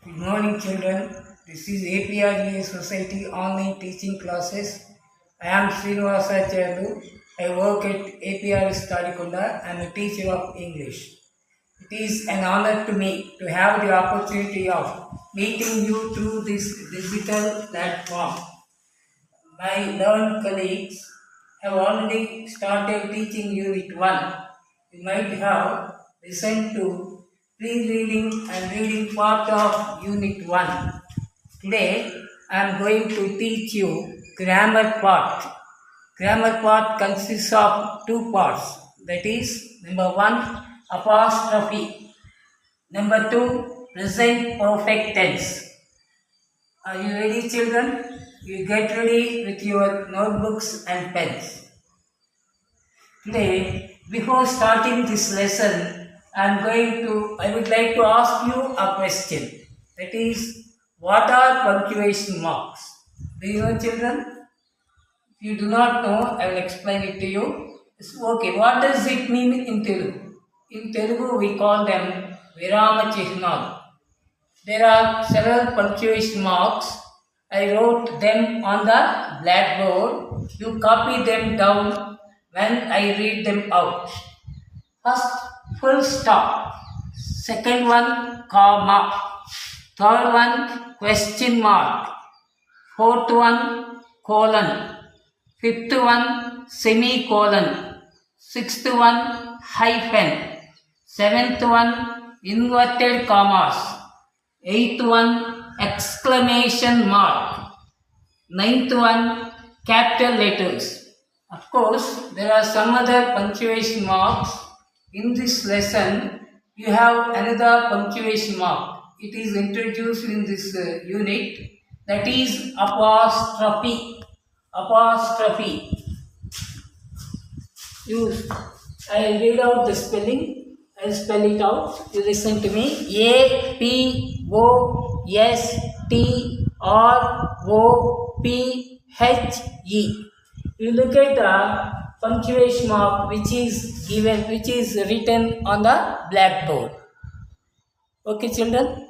Good morning, children. This is APRGA Society online teaching classes. I am Srinivasa Chayadu. I work at APRS Tadikunda. I am a teacher of English. It is an honor to me to have the opportunity of meeting you through this digital platform. My learned colleagues have already started teaching Unit 1. You might have listened to pre-reading and reading part of Unit 1. Today, I am going to teach you grammar part. Grammar part consists of two parts. That is, number 1, apostrophe. Number 2, present perfect tense. Are you ready, children? You get ready with your notebooks and pens. Today, before starting this lesson, I would like to ask you a question. That is, what are punctuation marks? Do you know, children? If you do not know, I will explain it to you. Okay, what does it mean in Telugu? In Telugu, we call them Virama Chihnalu. There are several punctuation marks. I wrote them on the blackboard. You copy them down when I read them out. First, full stop. Second one, comma. Third one, question mark. Fourth one, colon. Fifth one, semicolon. Sixth one, hyphen. Seventh one, inverted commas. Eighth one, exclamation mark. Ninth one, capital letters. Of course, there are some other punctuation marks. In this lesson, you have another punctuation mark. It is introduced in this unit. That is apostrophe. Apostrophe. I read out the spelling. I'll spell it out. You listen to me. APOSTROPHE. You look at the punctuation mark which is written on the blackboard. Okay, children.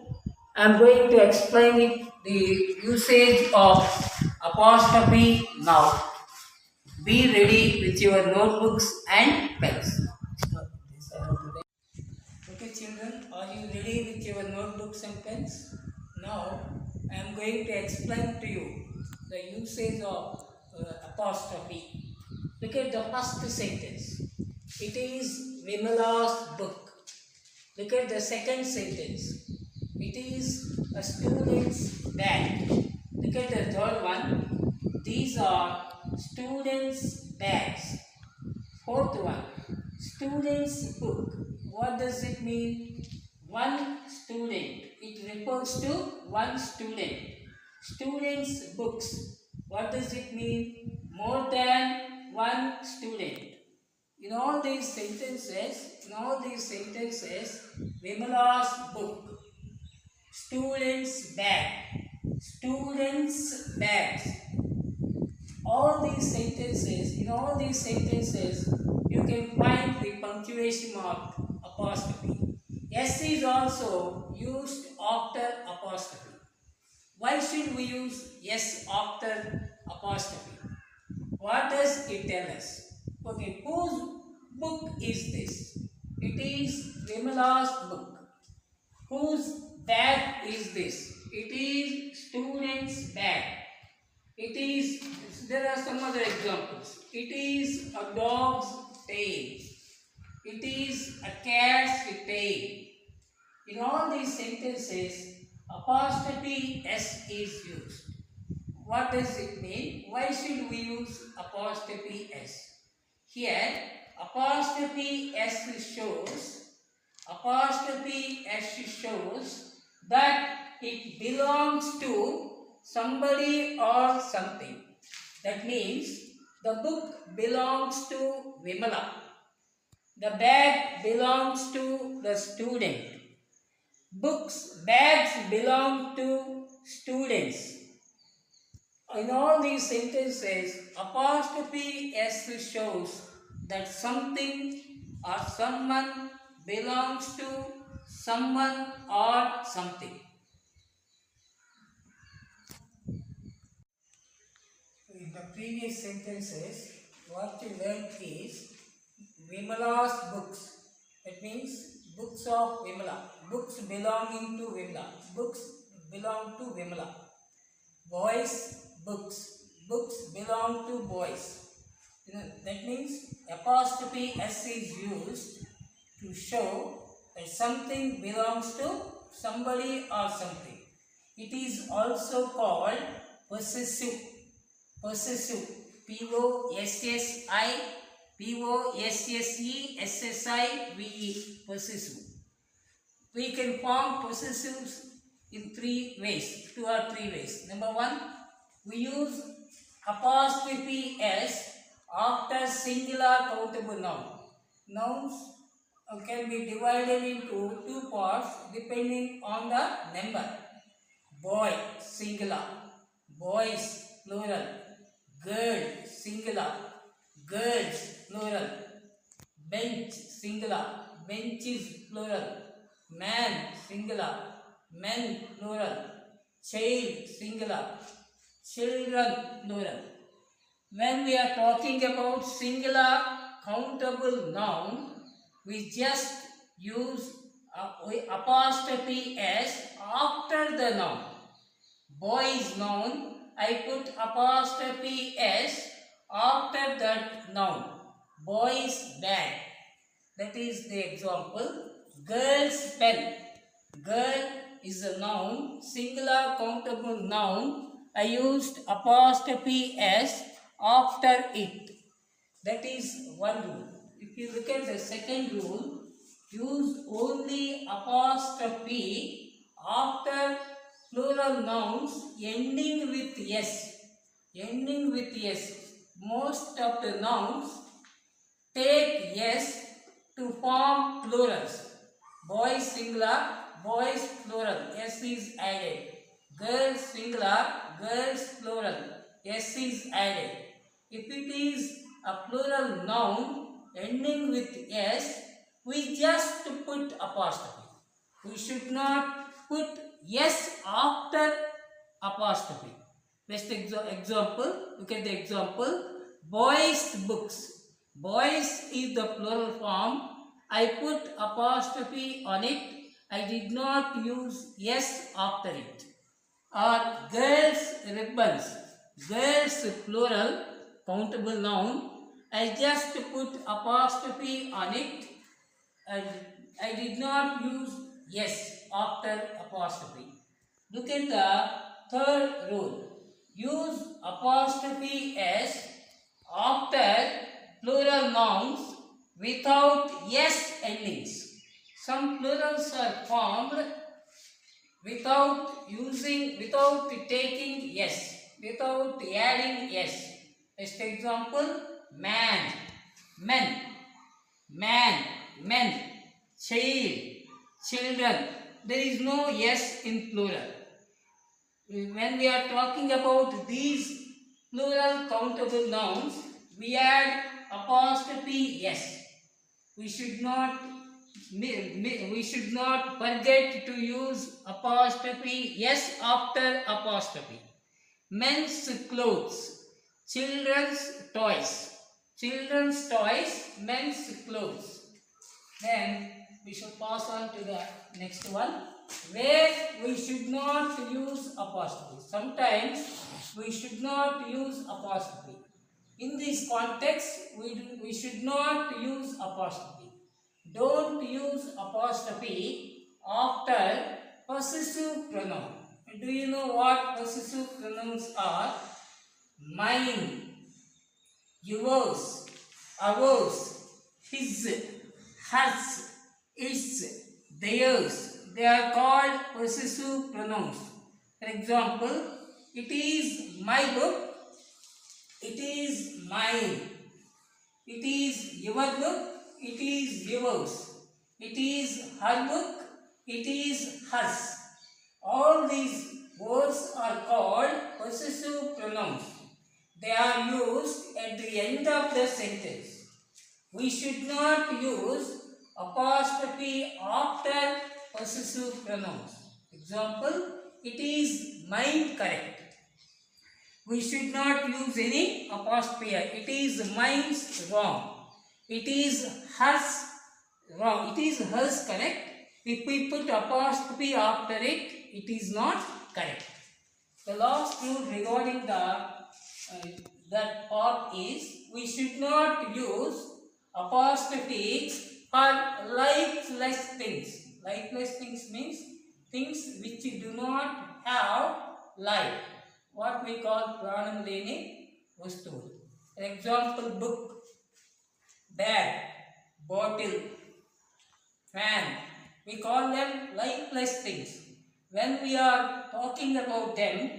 I am going to explain the usage of apostrophe now. Be ready with your notebooks and pens. Okay, children, are you ready with your notebooks and pens? Now, I am going to explain to you the usage of apostrophe. Look at the first sentence. It is Vimala's book. Look at the second sentence. It is a student's bag. Look at the third one. These are students' bags. Fourth one, student's book. What does it mean? One student. It refers to one student. Students' books. What does it mean? More than one student. In all these sentences, Vimala's book, students' bag, students' bags. In all these sentences, you can find the punctuation mark apostrophe. S is also used after apostrophe. Why should we use S after apostrophe? What does it tell us? Okay, whose book is this? It is Vimala's book. Whose bag is this? It is student's bag. There are some other examples. It is a dog's tail. It is a cat's tail. In all these sentences, apostrophe S is used. What does it mean? Why should we use apostrophe S? Here, apostrophe S shows that it belongs to somebody or something. That means the book belongs to Vimala. The bag belongs to the student. Bags belong to students. In all these sentences, apostrophe S shows that something or someone belongs to someone or something. the previous sentences, what you learned is Vimala's books. That means books of Vimala. Books belonging to Vimala. Books belong to Vimala. Boys' books. Books belong to boys. That means apostrophe S is used to show that something belongs to somebody or something. It is also called possessive. Possessive. P-O-S-S-I, P-O-S-S-E-S-S-I-V-E. Possessive. We can form possessives in 3 ways, 2 or 3 ways. Number 1, we use apostrophe S after singular countable noun. Nouns can be divided into 2 parts depending on the number. Boy, singular. Boys, plural. Girl, singular. Girls, plural. Bench, singular. Benches, plural. Man, singular. Men, plural. Child, singular. Children, plural. When we are talking about singular countable noun, we just use apostrophe S after the noun. Boy's noun, I put apostrophe S after that noun. Boy's bag. That is the example. Girl's pen. Girl is a noun, singular countable noun. I used apostrophe S after it. That is one rule. If you look at the second rule, use only apostrophe after plural nouns ending with S. Ending with S. Most of the nouns take S to form plurals. Boys singular, boys plural, S is added. Girls singular, girls plural, S is added. If it is a plural noun ending with S, we just put apostrophe. We should not put S after apostrophe. Best example, look at the example. Boys' books. Boys is the plural form. I put apostrophe on it. I did not use S after it. Or girls' ribbons. Girls plural, countable noun. I just put apostrophe on it. I did not use S after apostrophe. Look at the third rule. Use apostrophe S after plural nouns without S endings. Some plurals are formed without taking S, without adding S. Best example, man, men, man, men, child, children. There is no S in plural. When we are talking about these plural countable nouns, we add apostrophe S. We should not forget to use apostrophe S after apostrophe. Men's clothes, children's toys. Children's toys, men's clothes. Then we should pass on to the next one, where we should not use apostrophe. Sometimes we should not use apostrophe. In this context, we should not use apostrophe. Don't use apostrophe after possessive pronoun. Do you know what possessive pronouns are? Mine, yours, ours, his, hers, its, theirs. They are called possessive pronouns. For example, it is my book, it is mine. It is your book, it is yours. It is her book, it is hers. All these words are called possessive pronouns. They are used at the end of the sentence. We should not use apostrophe after possessive pronouns. Example, it is mine correct. We should not use any apostrophe. It is mine's wrong. It is hers wrong. It is hers correct. If we put apostrophe after it, it is not correct. The last rule regarding that part is we should not use apostrophes for lifeless things. Lifeless things means things which do not have life. What we call pranam leni vastu. For example, book, bag, bottle, fan. We call them lifeless things. When we are talking about them,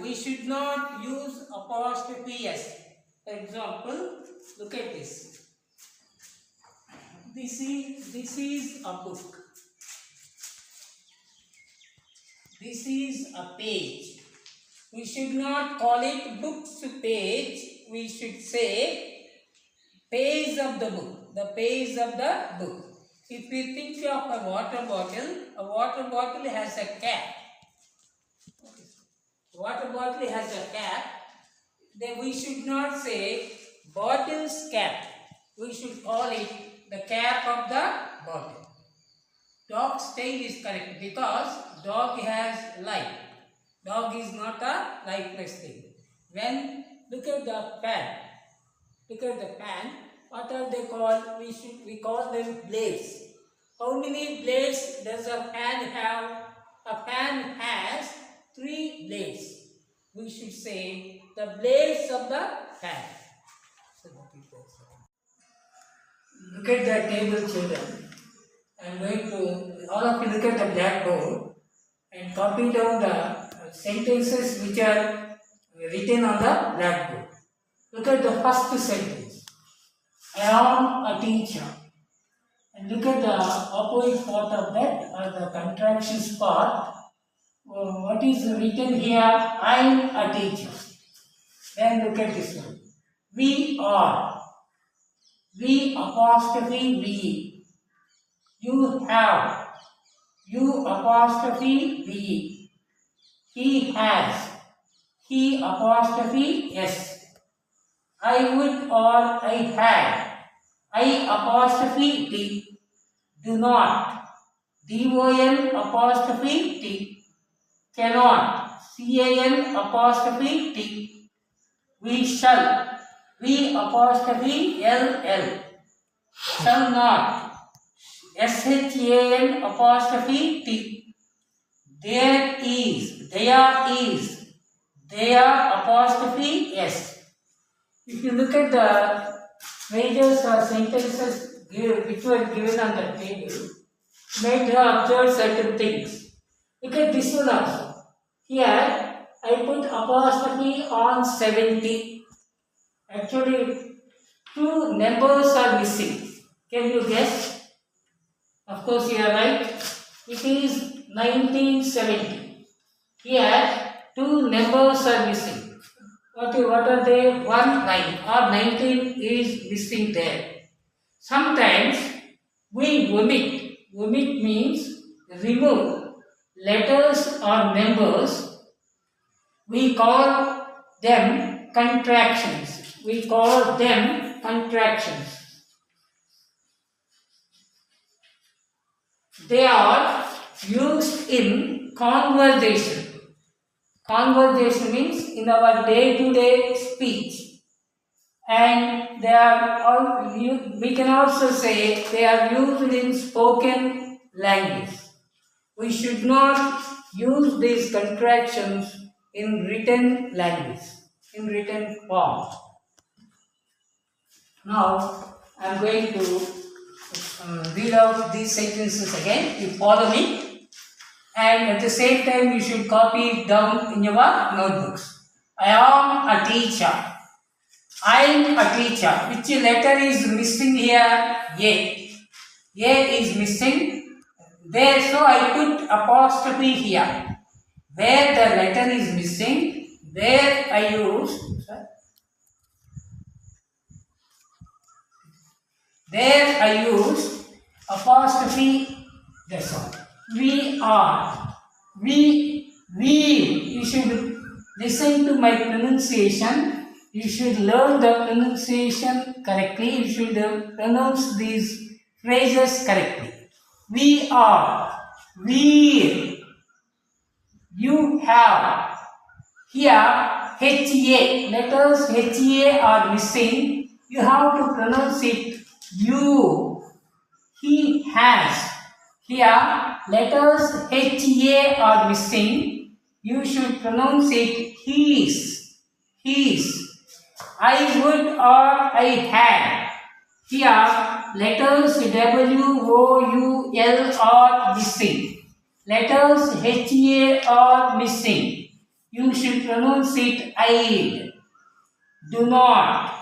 we should not use apostrophe s. For example, look at this. This is a book. This is a page. We should not call it books page. We should say page of the book. The page of the book. If we think of a water bottle has a cap. Water bottle has a cap. Then we should not say bottle's cap. We should call it the cap of the bottle. Dog's tail is correct because dog has life. Dog is not a lifeless thing. When look at the pan. Look at the pan. What are they called? We call them blades. How many blades does a pan have? A pan has 3 blades. We should say the blades of the pan. Look at the table, children. I am going to, all of you look at the blackboard and copy down the sentences which are written on the blackboard. Look at the first sentence. I am a teacher. And look at the opposite part of that, or the contractions part. What is written here? I am a teacher. Then look at this one. We are. We apostrophe we. You have. You apostrophe we. He has. He apostrophe yes. I would or I had. I apostrophe T. Do not. D-O-N apostrophe T. Cannot. C-A-N apostrophe T. We shall. We apostrophe L-L. Shall not. S-H-A-N apostrophe T. There is. There is. There apostrophe S. If you look at the phrases or sentences which were given on the table, you might have observed certain things. Look at this one also. Here, I put apostrophe on 70. Actually, 2 numbers are missing. Can you guess? Of course, you are right. It is 1970. Here, 2 numbers are missing. What are they? 1, 9 or 19 is missing there. Sometimes we omit. Omit means remove letters or numbers. We call them contractions. We call them contractions. They are used in conversation. Conversation means in our day-to-day speech. And they are we can also say they are used in spoken language. We should not use these contractions in written language, in written form. Now, I am going to read out these sentences again. You follow me. And at the same time, you should copy it down in your notebooks. I am a teacher. I am a teacher. Which letter is missing here? A. A is missing. There, so I put apostrophe here. Where the letter is missing, there I use. There I use apostrophe. That's all. We are. We. You should listen to my pronunciation. You should learn the pronunciation correctly. You should pronounce these phrases correctly. We are, we, you have. Here, HA, letters HA are missing. You have to pronounce it you. He has. Here, letters HA are missing. You should pronounce it his. His. I would or I had. Here, letters WOUL are missing. Letters HA are missing. You should pronounce it I'd. Do not.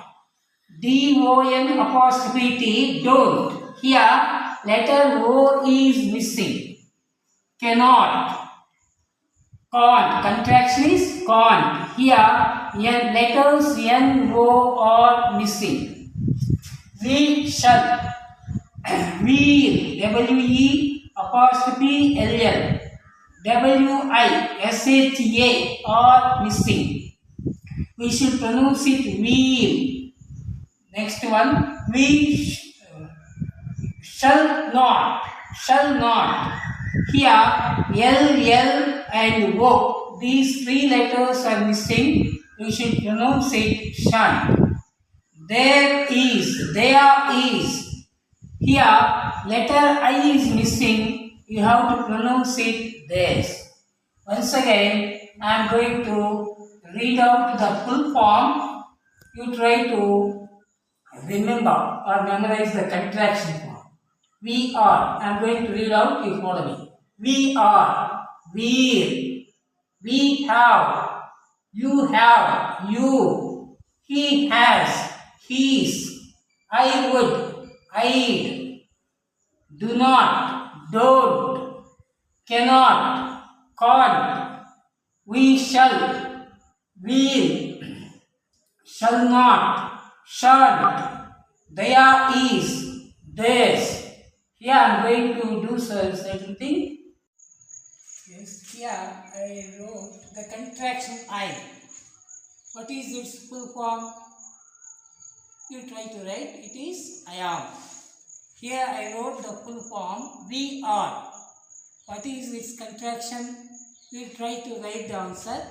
DON apostrophe T, don't. Here, letter O is missing. Cannot. Can't. Contraction is can't. Here, letters NO are missing. We shall. Will. WE apostrophe LL. WISHA are missing. We should pronounce it wheel. Next one, we shall not. Shall not. Here, L and O. These three letters are missing. We should pronounce it shall. There is. Here, letter I is missing. You have to pronounce it theirs. Once again, I am going to read out the full form. You try to remember or memorize the contraction form. We are. I am going to read out. You follow me. We are. We have. You have. You. He has. His. I would. I'd. Do not. Don't. Cannot. Can't. We shall. Will. Shall not. Shan't. There is. There's. Here I am going to do certain thing. Yes, here I wrote the contraction I. What is its full form? You try to write. It is I am. Here I wrote the full form. We are. What is its contraction? You try to write the answer.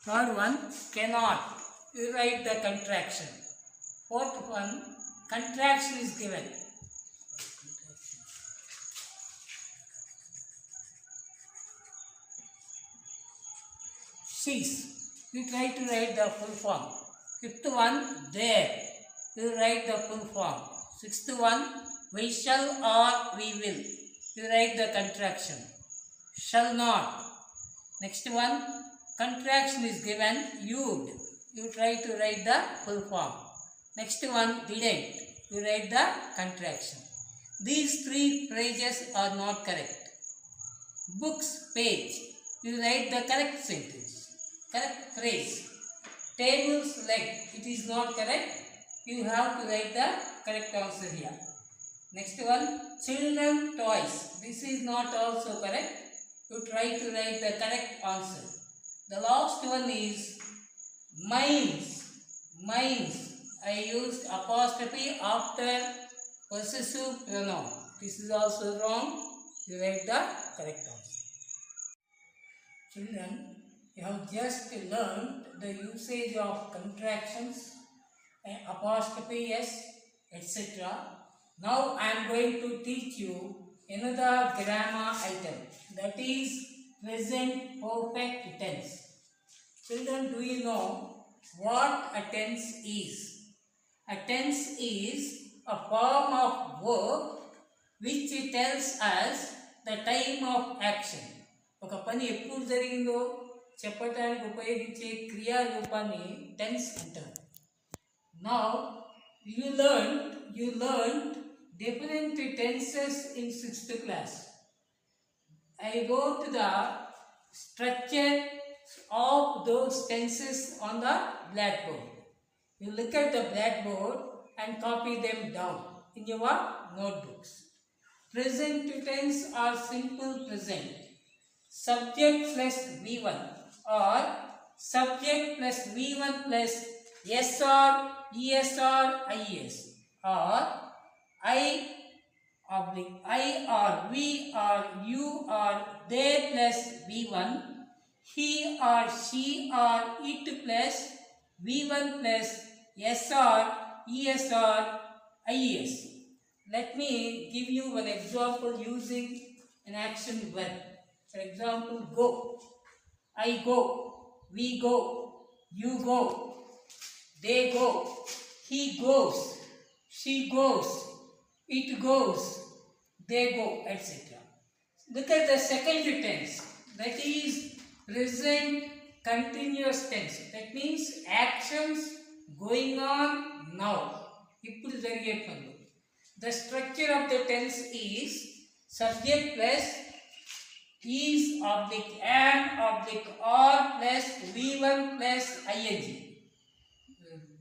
Third one, cannot. You write the contraction. Fourth one, contraction is given. Cease. You try to write the full form. Fifth one, there. You write the full form. Sixth one, we shall or we will. You write the contraction. Shall not. Next one, contraction is given. You'd. You try to write the full form. Next one, didn't. You write the contraction. These three phrases are not correct. Books, page. You write the correct sentence. Correct phrase. Tables, leg. It is not correct. You have to write the correct answer here. Next one, children, toys. This is not also correct. You try to write the correct answer. The last one is mines. Mines. I used apostrophe after possessive pronoun. This is also wrong. You write the correct answer. Children, you have just learned the usage of contractions, apostrophe s, etc. Now I am going to teach you another grammar item, that is present perfect tense. Children, do you know what a tense is? A tense is a form of verb which tells us the time of action. ఒక పని ఎప్పుడు జరిగిందో చెప్పడానికి ఉపయోగించే క్రియా రూపాన్ని tense అంటారు. Now you learned different tenses in 6th class. I wrote the structure of those tenses on the blackboard. You look at the blackboard and copy them down in your notebooks. Present tense or simple present. subject plus V1 or subject plus V1 plus SR, ESR, IES or I oblique I or we or you or they plus V1, he or she or it plus V1 plus SR, ESR, IES. Let me give you an example using an action verb. For example, go. I go. We go. You go. They go. He goes. She goes. It goes. They go, etc. Look at the second tense. That is present continuous tense. That means actions going on now. The structure of the tense is subject plus is oblique and oblique or plus V1 plus ing.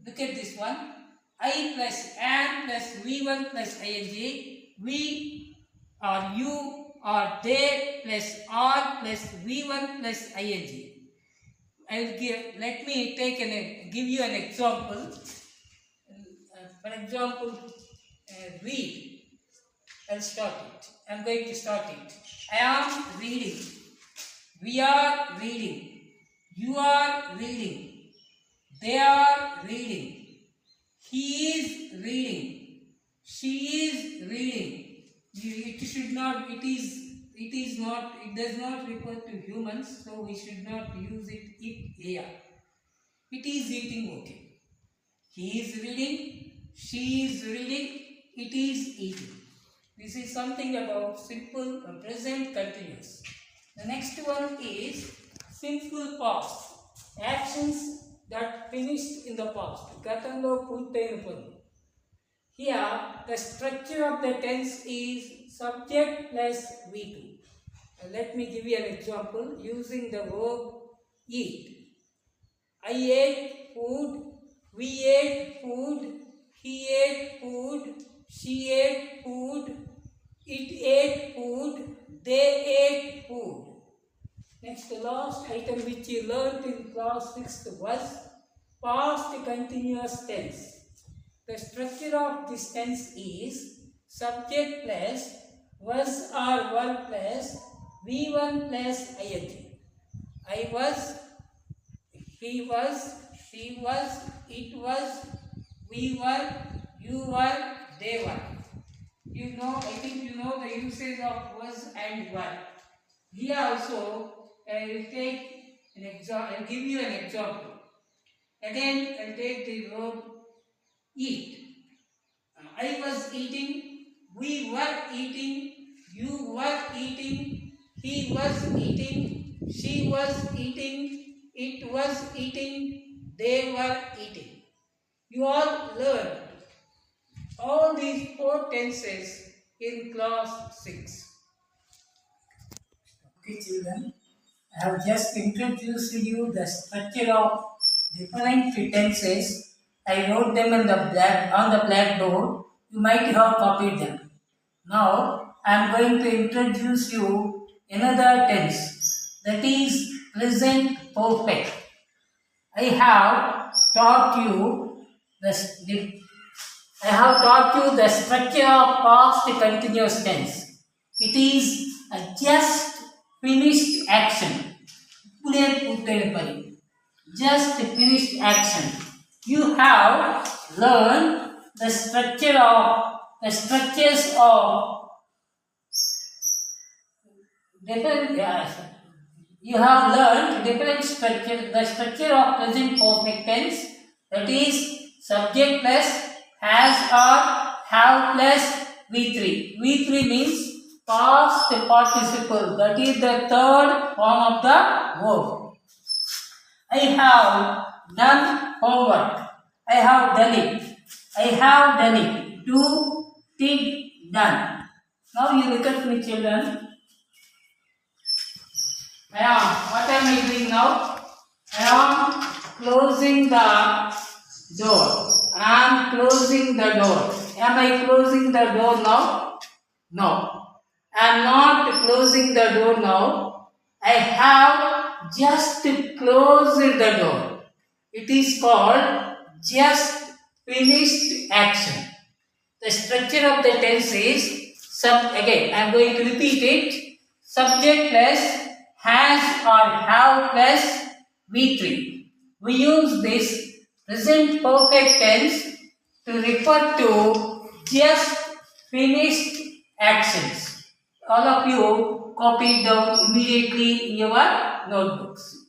Look at this one. I plus and plus V1 plus ing. We or you or they plus R plus V1 plus ing. Let me give you an example. For example, read. I'll start it. I'm going to start it. I am reading. We are reading. You are reading. They are reading. He is reading. She is reading. It does not refer to humans, so we should not use it here. It is eating, okay. He is reading. She is reading. It is eating. This is something about simple present continuous. The next one is simple past. Actions that finished in the past. Gatanlo purtaina padu. Here, the structure of the tense is subject plus V2. Let me give you an example using the verb eat. I ate food. We ate food. He ate food. She ate food. It ate food. They ate food. Next, the last item which you learned in class 6th was past continuous tense. The structure of this tense is subject plus was or were plus V1 plus ing. I was, he was, she was, it was, we were, you were, they were. I think you know the usage of was and were. Here also, I will take an example. I will give you an example. Again, I will take the verb eat. I was eating. We were eating. You were eating. He was eating. She was eating. It was eating. They were eating. You all learned all these 4 tenses in class 6. Okay, children, I have just introduced to you the structure of different tenses. I wrote them on the blackboard. You might have copied them. Now, I am going to introduce you another tense, that is present perfect. I have taught you the structure of past continuous tense. It is a just finished action. Just finished action. You have learned the structures of different. You have learned different structure. The structure of present perfect tense, that is subject plus has or have plus V3. V3 means past participle. That is the third form of the verb. I have done homework. I have done it. I have done it. Do, did, done. Now you look at me, children. What am I doing now? I am closing the door. I am closing the door. Am I closing the door now? No. I am not closing the door now. I have just closed the door. It is called just finished action. The structure of the tense is again I am going to repeat it. Subject plus has or have plus V3. We use this present perfect tense to refer to just finished actions. All of you copy it down immediately in your notebooks.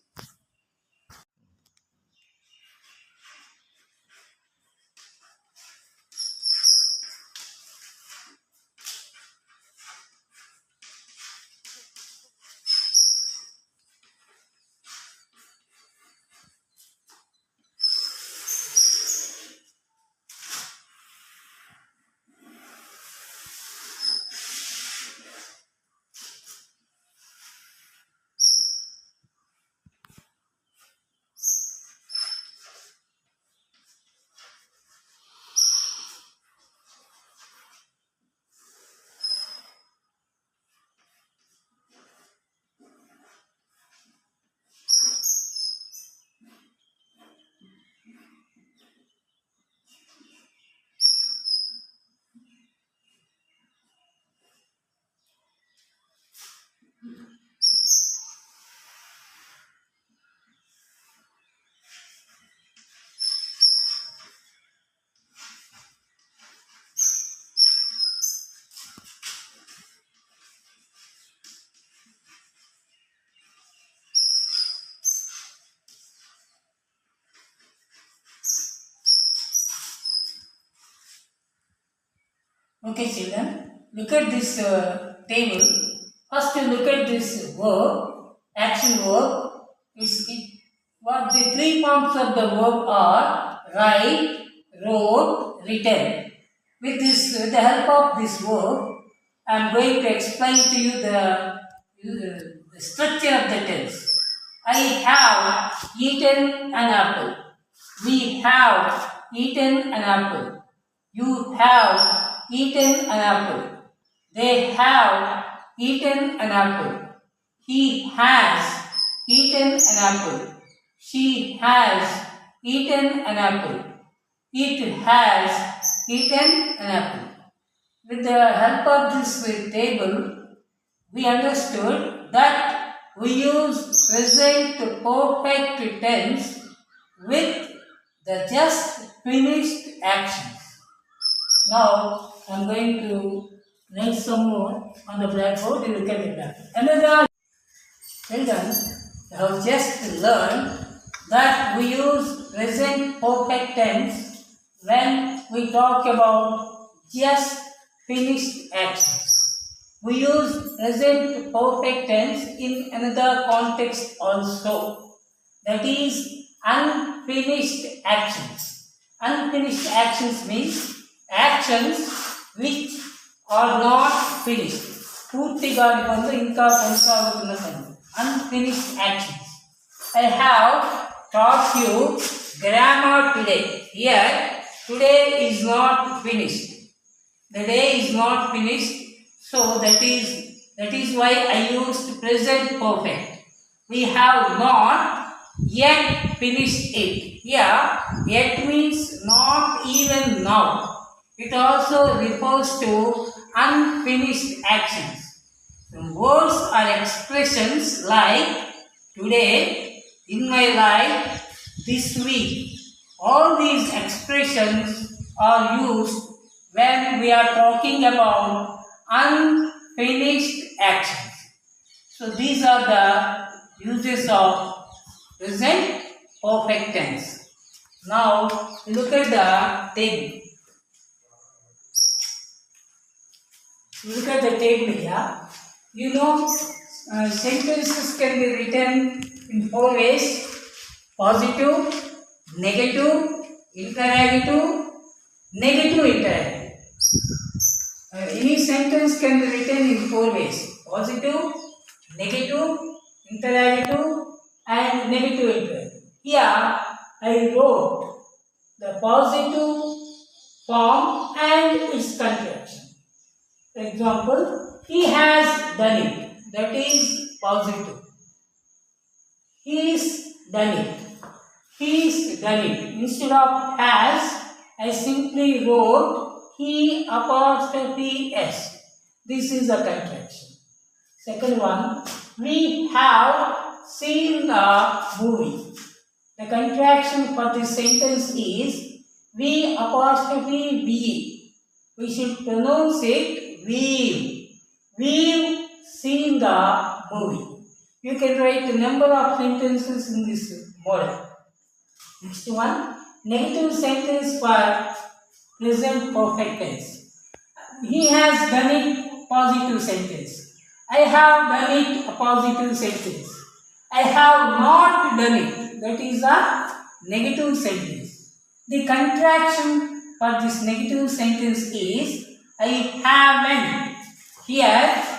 Okay, children, look at this table. First, you look at this verb, action verb. What the three forms of the verb are write, wrote, written. With the help of this verb, I am going to explain to you the structure of the tense. I have eaten an apple. We have eaten an apple. You have eaten an apple. They have eaten an apple. He has eaten an apple. She has eaten an apple. It has eaten an apple. With the help of this table, we understood that we use present perfect tense with the just finished actions. Now, I am going to write some more on the blackboard. You look at the blackboard. Another children have just learned that we use present perfect tense when we talk about just finished actions. We use present perfect tense in another context also. That is unfinished actions. Unfinished actions means actions which are not finished. పూర్తిగా ఇంకా కొనసాగుతున్న పని. Unfinished actions. I have taught you grammar today. Here, today is not finished. The day is not finished. So that is why I used present perfect. We have not yet finished it. Here, yet means not even now. It also refers to unfinished actions. Words or expressions like today, in my life, this week. All these expressions are used when we are talking about unfinished actions. So these are the uses of present perfect tense. Now look at the table. Look at the table here. You know, sentences can be written in four ways: positive, negative, interrogative, negative interrogative. Any sentence can be written in four ways: positive, negative, interrogative, and negative interrogative. Here I wrote the positive form and its contraction. For example, he has done it. That is positive. He's done it. He's done it. Instead of has, I simply wrote he apostrophe s. This is a contraction. Second one, we have seen the movie. The contraction for this sentence is we apostrophe we. We should pronounce it we've. We've seen the movie. You can write the number of sentences in this model. Next one, negative sentence for present perfect tense. He has done it, positive sentence. I have done it, a positive sentence. I have not done it, that is a negative sentence. The contraction for this negative sentence is I haven't. Here,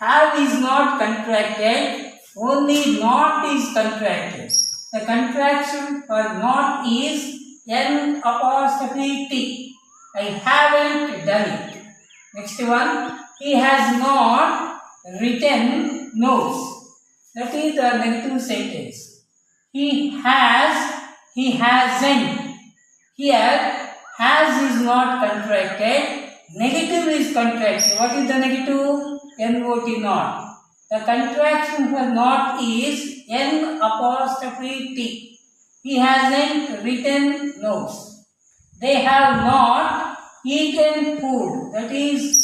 have is not contracted, only not is contracted. The contraction for not is N apostrophe T. I haven't done it. Next one, he has not written notes. That is the negative sentence. He has, he hasn't. Here, has is not contracted, negative is contracted. What is the negative? Not not. The contraction for not is N apostrophe T. He hasn't written notes. They have not eaten food. That is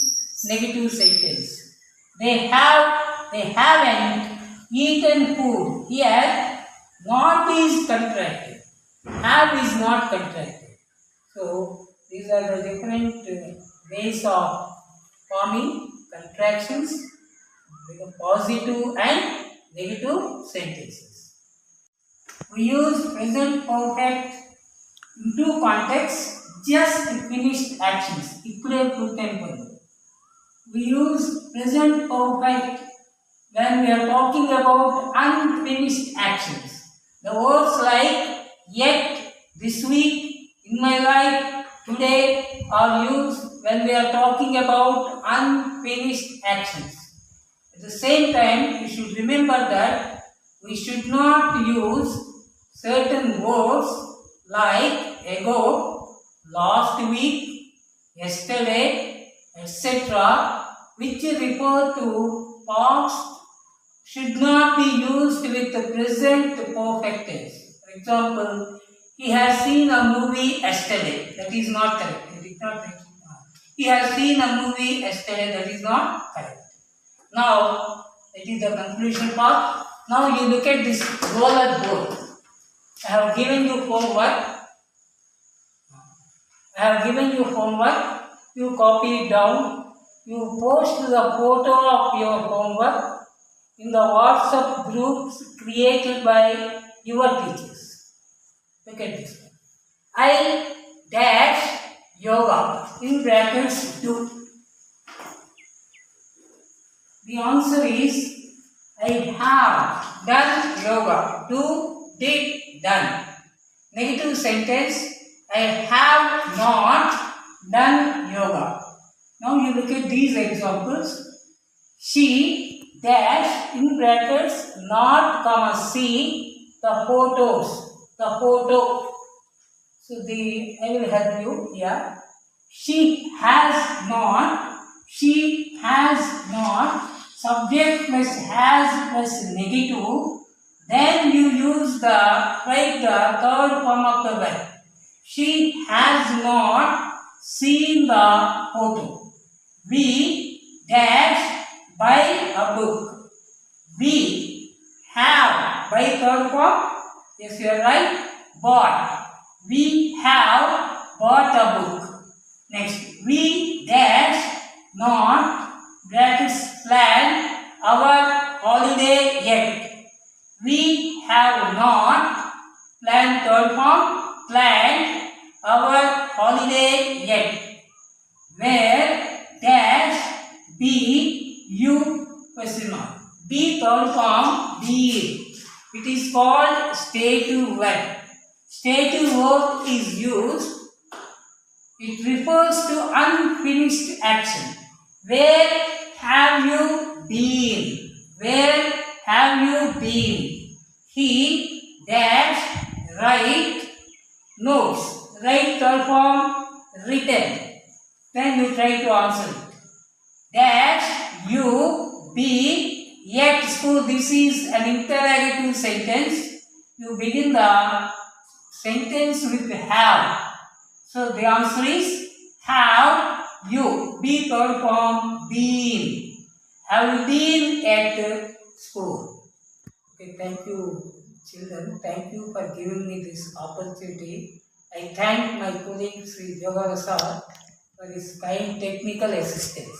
negative sentence. They haven't eaten food. Here, not is contracted. Have is not contracted. So, these are the different ways of forming contractions, positive and negative sentences. We use present perfect in two contexts, just finished actions. We use present perfect when we are talking about unfinished actions. The words like yet, this week, in my life, today are used when we are talking about unfinished actions. At the same time, you should remember that we should not use certain words like ago, last week, yesterday, etc., which refer to past, should not be used with the present perfect tense. For example, he has seen a movie yesterday. That is not correct. He has seen a movie yesterday. That is not correct. Now, that is the conclusion part. Now you look at this roller board. I have given you homework. You copy it down. You post the photo of your homework in the WhatsApp groups created by your teachers. Look at this one. I dash yoga in brackets do. The answer is I have done yoga. Do, did, done. Negative sentence, I have not done yoga. Now you look at these examples. She dash in brackets not comma see the photos. The photo. So I will help you here. She has not. Subject plus has plus negative. Then you use write the third form of the verb. She has not seen the photo. We dash buy a book. We have by third form. Yes, you are right. Bought. We have bought a book. Next, we dash not brackets plan our holiday yet. We have not planned third form planned our holiday yet. Where dash be you question mark. Be third form be. It is called stative verb. Stative verb is used. It refers to unfinished action. Where have you been? Where have you been? He form written. Then you try to answer it. Dash you be at school. This is an interrogative sentence. You begin the sentence with have. So the answer is have you. Be third form been. Have you been at school? Okay, thank you, children. Thank you for giving me this opportunity. I thank my colleague Sri Jogara sir for his kind technical assistance.